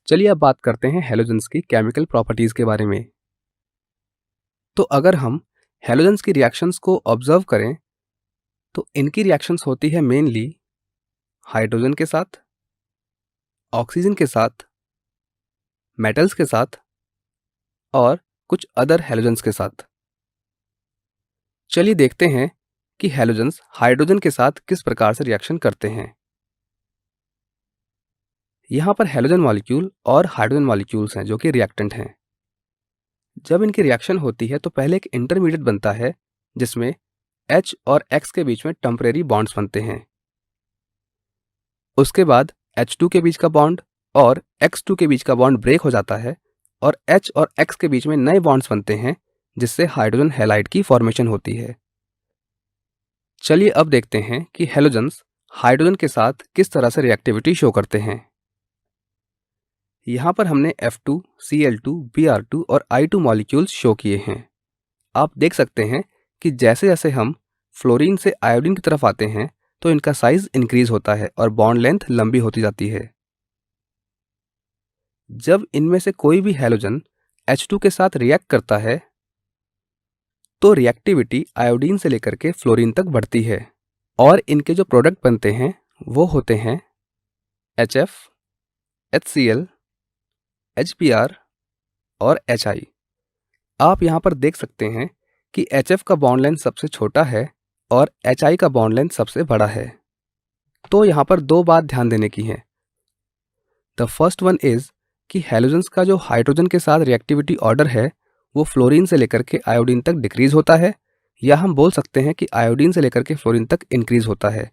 चलिए अब बात करते हैं हैलोजेंस की केमिकल प्रॉपर्टीज के बारे में। तो अगर हम हैलोजेंस की रिएक्शंस को ऑब्जर्व करें तो इनकी रिएक्शंस होती है मेनली हाइड्रोजन के साथ, ऑक्सीजन के साथ, मेटल्स के साथ और कुछ अदर हैलोजेंस के साथ। चलिए देखते हैं कि हैलोजेंस हाइड्रोजन के साथ किस प्रकार से रिएक्शन करते हैं। यहाँ पर हैलोजन मॉलिक्यूल और हाइड्रोजन मॉलिक्यूल्स हैं जो कि रिएक्टेंट हैं। जब इनकी रिएक्शन होती है तो पहले एक इंटरमीडिएट बनता है जिसमें H और X के बीच में टेम्परेरी बॉन्ड्स बनते हैं। उसके बाद H2 के बीच का बॉन्ड और X2 के बीच का बॉन्ड ब्रेक हो जाता है और H और X के बीच में नए बॉन्ड्स बनते हैं जिससे हाइड्रोजन हैलाइड की फॉर्मेशन होती है। चलिए अब देखते हैं कि हैलोजेंस हाइड्रोजन के साथ किस तरह से रिएक्टिविटी शो करते हैं। यहाँ पर हमने F2, Cl2, Br2 और I2 मॉलिक्यूल्स शो किए हैं। आप देख सकते हैं कि जैसे जैसे हम फ्लोरीन से आयोडीन की तरफ आते हैं तो इनका साइज इंक्रीज होता है और बॉन्ड लेंथ लंबी होती जाती है। जब इनमें से कोई भी हैलोजन H2 के साथ रिएक्ट करता है तो रिएक्टिविटी आयोडीन से लेकर के फ्लोरीन तक बढ़ती है और इनके जो प्रोडक्ट बनते हैं वो होते हैं HF, HCl, HBr और HI। आप यहाँ पर देख सकते हैं कि HF का बॉन्ड लेंथ सबसे छोटा है और HI का बॉन्ड लेंथ सबसे बड़ा है। तो यहाँ पर दो बात ध्यान देने की है। द फर्स्ट वन इज कि हैलोजेंस का जो हाइड्रोजन के साथ रिएक्टिविटी ऑर्डर है वो फ्लोरीन से लेकर के आयोडीन तक डिक्रीज होता है, या हम बोल सकते हैं कि आयोडीन से लेकर के फ्लोरीन तक इंक्रीज होता है।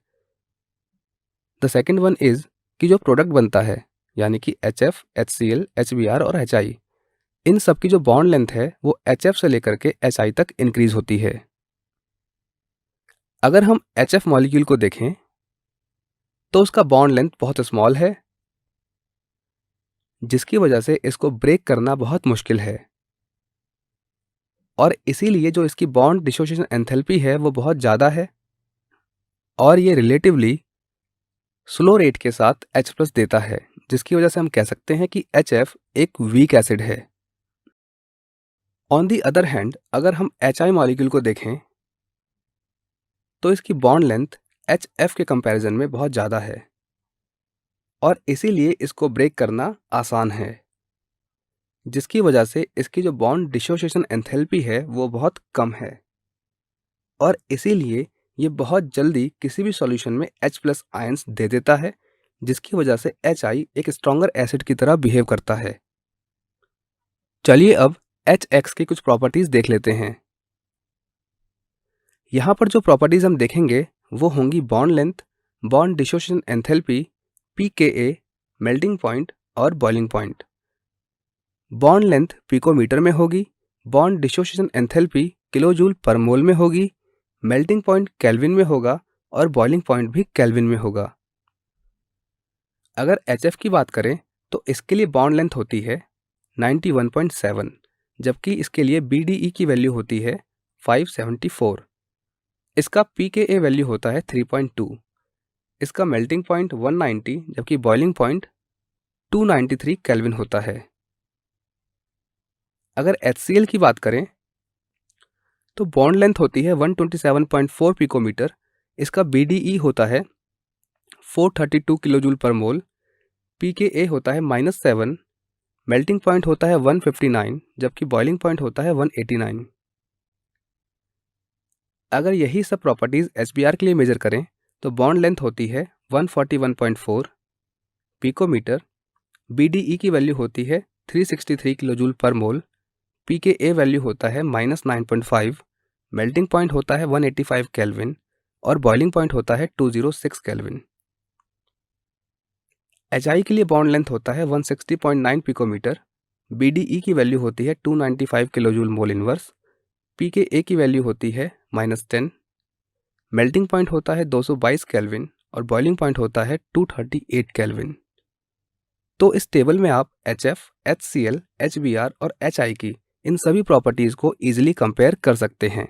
द सेकेंड वन इज कि जो प्रोडक्ट बनता है यानी कि HF, HCl, HBr और HI, इन सब की जो बॉन्ड लेंथ है वो HF से लेकर के HI तक इंक्रीज होती है। अगर हम HF मॉलिक्यूल को देखें तो उसका बॉन्ड लेंथ बहुत स्मॉल है जिसकी वजह से इसको ब्रेक करना बहुत मुश्किल है और इसीलिए जो इसकी बॉन्ड डिसोसिएशन एंथैल्पी है वो बहुत ज़्यादा है और ये रिलेटिवली स्लो रेट के साथ H+ देता है, जिसकी वजह से हम कह सकते हैं कि HF एक वीक एसिड है। ऑन दी अदर हैंड अगर हम HI मॉलिक्यूल को देखें तो इसकी बॉन्ड लेंथ HF के कंपैरिजन में बहुत ज़्यादा है और इसीलिए इसको ब्रेक करना आसान है, जिसकी वजह से इसकी जो बॉन्ड डिसोसिएशन एंथैल्पी है वो बहुत कम है और इसीलिए ये बहुत जल्दी किसी भी सॉल्यूशन में H+ आयंस दे देता है, जिसकी वजह से HI एक स्ट्रॉन्गर एसिड की तरह बिहेव करता है। चलिए अब HX की कुछ प्रॉपर्टीज देख लेते हैं। यहाँ पर जो प्रॉपर्टीज हम देखेंगे वो होंगी bond length, bond dissociation enthalpy, pKa, melting point और boiling point. Bond length picometer में होगी, बॉन्ड डिसोसिएशन एंथैल्पी किलोजूल पर मोल में होगी, मेल्टिंग पॉइंट केल्विन में होगा और बॉइलिंग पॉइंट भी केल्विन में होगा। अगर HF की बात करें तो इसके लिए बॉन्ड लेंथ होती है 91.7, जबकि इसके लिए BDE की वैल्यू होती है 574। इसका pKa वैल्यू होता है 3.2, इसका मेल्टिंग पॉइंट 190 जबकि बॉइलिंग पॉइंट 293 केल्विन होता है। अगर HCl की बात करें तो बॉन्ड लेंथ होती है 127.4 पिकोमीटर, इसका BDE होता है 432 किलोजूल पर मोल, pKa होता है -7, मेल्टिंग पॉइंट होता है 159 जबकि बॉइलिंग पॉइंट होता है 189। अगर यही सब प्रॉपर्टीज HBr के लिए मेजर करें तो बॉन्ड लेंथ होती है 141.4 पिकोमीटर, BDE की वैल्यू होती है 363 किलोजूल पर मोल, pKa वैल्यू होता है -9.5, मेल्टिंग पॉइंट होता है 185 केल्विन और बॉइलिंग पॉइंट होता है 206 केल्विन। HI के लिए बॉन्ड लेंथ होता है 160.9 पिकोमीटर, BDE की वैल्यू होती है 295 किलोजूल मोल इनवर्स, pKa की वैल्यू होती है -10, मेल्टिंग पॉइंट होता है 222 केल्विन और बॉइलिंग पॉइंट होता है 238 केल्विन। तो इस टेबल में आप HF, HCl, HBr और HI की इन सभी प्रॉपर्टीज को इजीली कंपेयर कर सकते हैं।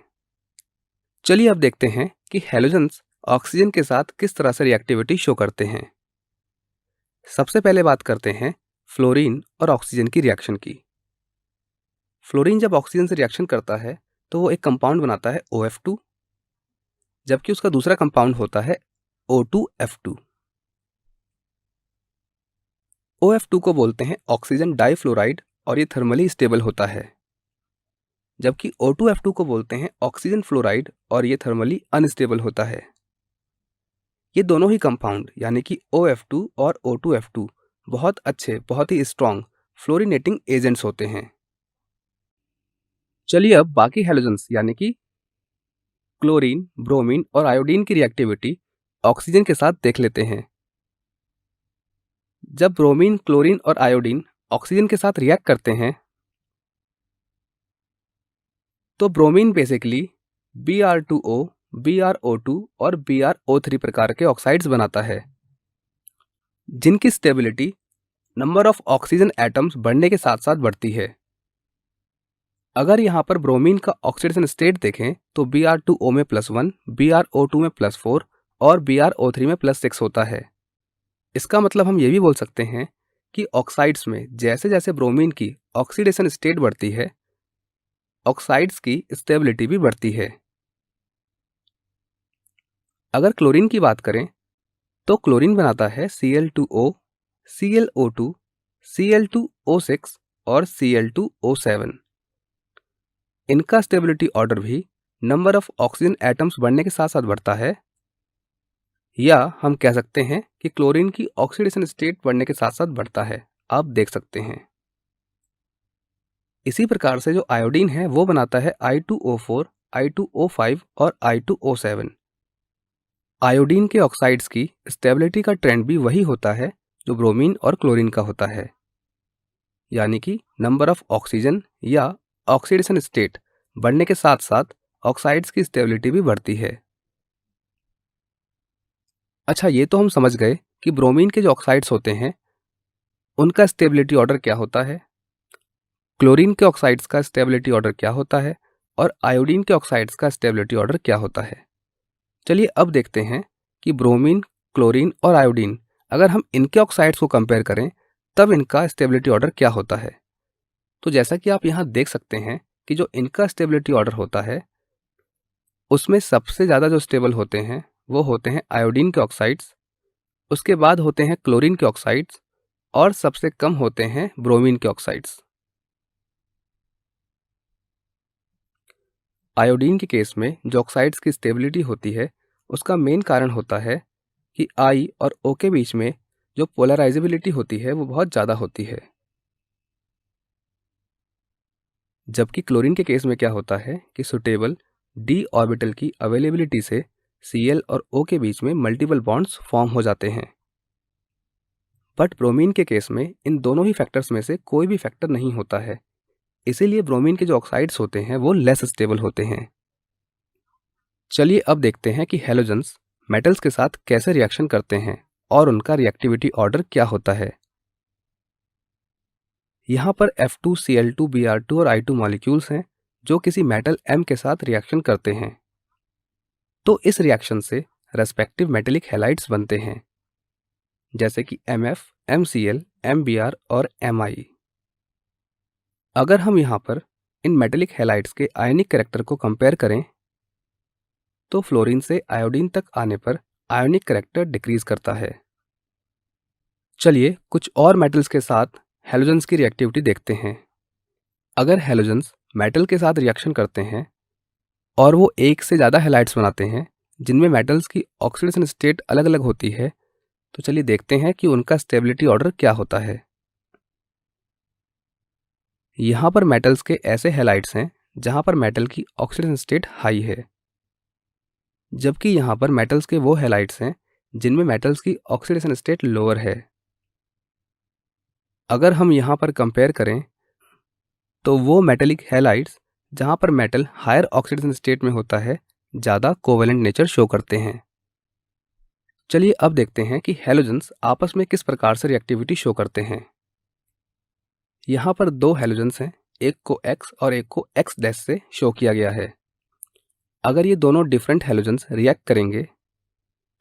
चलिए अब देखते हैं कि हैलोजेंस ऑक्सीजन के साथ किस तरह से रिएक्टिविटी शो करते हैं। सबसे पहले बात करते हैं फ्लोरीन और ऑक्सीजन की रिएक्शन की। फ्लोरीन जब ऑक्सीजन से रिएक्शन करता है तो वो एक कंपाउंड बनाता है OF2, जबकि उसका दूसरा कंपाउंड होता है O2F2। OF2 को बोलते हैं ऑक्सीजन डाइफ्लोराइड और ये थर्मली स्टेबल होता है, जबकि O2F2 को बोलते हैं ऑक्सीजन फ्लोराइड और ये थर्मली अनस्टेबल होता है। ये दोनों ही कंपाउंड यानी कि OF2 और O2F2 बहुत अच्छे, बहुत ही स्ट्रॉन्ग फ्लोरीनेटिंग एजेंट्स होते हैं। चलिए अब बाकी हैलोजेंस यानी कि क्लोरीन, ब्रोमीन और आयोडीन की रिएक्टिविटी ऑक्सीजन के साथ देख लेते हैं। जब ब्रोमीन, क्लोरीन और आयोडीन ऑक्सीजन के साथ रिएक्ट करते हैं तो ब्रोमीन बेसिकली Br2O, BrO2 और BrO3 प्रकार के ऑक्साइड्स बनाता है, जिनकी stability number of oxygen atoms बढ़ने के साथ साथ बढ़ती है। अगर यहाँ पर ब्रोमीन का ऑक्सीडेशन स्टेट देखें तो Br2O में +1, BrO2 में +4 और BrO3 में +6 होता है। इसका मतलब हम ये भी बोल सकते हैं कि ऑक्साइड्स में जैसे जैसे ब्रोमीन की ऑक्सीडेशन स्टेट बढ़ती है, ऑक्साइड्स की स्टेबिलिटी भी बढ़ती है। अगर क्लोरीन की बात करें तो क्लोरीन बनाता है Cl2O, ClO2, Cl2O6 और Cl2O7। इनका स्टेबिलिटी ऑर्डर भी नंबर ऑफ ऑक्सीजन एटम्स बढ़ने के साथ साथ बढ़ता है, या हम कह सकते हैं कि क्लोरीन की ऑक्सीडेशन स्टेट बढ़ने के साथ साथ बढ़ता है। आप देख सकते हैं। इसी प्रकार से जो आयोडीन है वो बनाता है I2O4, I2O5 और I2O7। आयोडीन के ऑक्साइड्स की स्टेबिलिटी का ट्रेंड भी वही होता है जो ब्रोमीन और क्लोरीन का होता है, यानी कि नंबर ऑफ ऑक्सीजन या ऑक्सीडेशन स्टेट बढ़ने के साथ साथ ऑक्साइड्स की स्टेबिलिटी भी बढ़ती है। अच्छा, ये तो हम समझ गए कि ब्रोमीन के जो ऑक्साइड्स होते हैं उनका स्टेबिलिटी ऑर्डर क्या होता है, क्लोरीन के ऑक्साइड्स का स्टेबिलिटी ऑर्डर क्या होता है और आयोडीन के ऑक्साइड्स का स्टेबिलिटी ऑर्डर क्या होता है। चलिए अब देखते हैं कि ब्रोमीन, क्लोरीन और आयोडीन अगर हम इनके ऑक्साइड्स को कंपेयर करें तब इनका स्टेबिलिटी ऑर्डर क्या होता है। तो जैसा कि आप यहाँ देख सकते हैं कि जो इनका स्टेबिलिटी ऑर्डर होता है उसमें सबसे ज़्यादा जो स्टेबल होते हैं वो होते हैं आयोडीन के ऑक्साइड्स, उसके बाद होते हैं क्लोरीन के ऑक्साइड्स और सबसे कम होते हैं ब्रोमीन के ऑक्साइड्स। आयोडीन के केस में जो ऑक्साइड्स की स्टेबिलिटी होती है उसका मेन कारण होता है कि I और O के बीच में जो पोलराइजेबिलिटी होती है वो बहुत ज़्यादा होती है, जबकि क्लोरीन के केस में क्या होता है कि सुटेबल d ऑर्बिटल की अवेलेबिलिटी से Cl और O के बीच में मल्टीपल बॉन्ड्स फॉर्म हो जाते हैं। बट ब्रोमीन के केस में इन दोनों ही फैक्टर्स में से कोई भी फैक्टर नहीं होता है, इसीलिए ब्रोमीन के जो ऑक्साइड्स होते हैं वो लेस स्टेबल होते हैं। चलिए अब देखते हैं कि हैलोजेंस मेटल्स के साथ कैसे रिएक्शन करते हैं और उनका रिएक्टिविटी ऑर्डर क्या होता है। यहाँ पर F2Cl2 Br2 और I2 मॉलिक्यूल्स हैं जो किसी मेटल M के साथ रिएक्शन करते हैं, तो इस रिएक्शन से रेस्पेक्टिव मेटेलिक हैलाइड्स बनते हैं, जैसे कि MF, MCl, MBr और Mi। अगर हम यहाँ पर इन मेटेलिक हैलाइड्स के आयनिक कैरेक्टर को कंपेयर करें तो फ्लोरीन से आयोडीन तक आने पर आयोनिक कैरेक्टर डिक्रीज करता है। चलिए कुछ और मेटल्स के साथ हैलोजेंस की रिएक्टिविटी देखते हैं। अगर हैलोजेंस मेटल के साथ रिएक्शन करते हैं और वो एक से ज़्यादा हैलाइड्स बनाते हैं जिनमें मेटल्स की ऑक्सीडेशन स्टेट अलग अलग होती है, तो चलिए देखते हैं कि उनका स्टेबिलिटी ऑर्डर क्या होता है। यहाँ पर मेटल्स के ऐसे हैलाइड्स हैं जहाँ पर मेटल की ऑक्सीडेशन स्टेट हाई है, जबकि यहाँ पर मेटल्स के वो हैलाइड्स हैं जिनमें मेटल्स की ऑक्सीडेशन स्टेट लोअर है। अगर हम यहाँ पर कंपेयर करें तो वो मेटेलिक हैलाइड्स जहाँ पर मेटल हायर ऑक्सीडेशन स्टेट में होता है ज़्यादा कोवेलेंट नेचर शो करते हैं। चलिए अब देखते हैं कि हैलोजेंस आपस में किस प्रकार से रिएक्टिविटी शो करते हैं। यहाँ पर दो हैलोजेंस हैं, एक को X और एक को X डैश से शो किया गया है। अगर ये दोनों डिफरेंट हैलोजेंस रिएक्ट करेंगे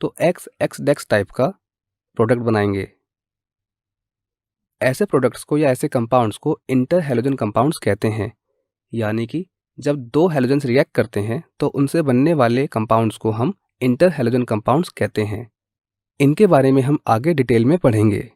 तो X X डैश टाइप का प्रोडक्ट बनाएंगे। ऐसे प्रोडक्ट्स को या ऐसे कंपाउंड्स को इंटर हैलोजन कंपाउंड्स कहते हैं, यानी कि जब दो हैलोजन्स रिएक्ट करते हैं तो उनसे बनने वाले कंपाउंड्स को हम इंटर हैलोजन कंपाउंड्स कहते हैं। इनके बारे में हम आगे डिटेल में पढ़ेंगे।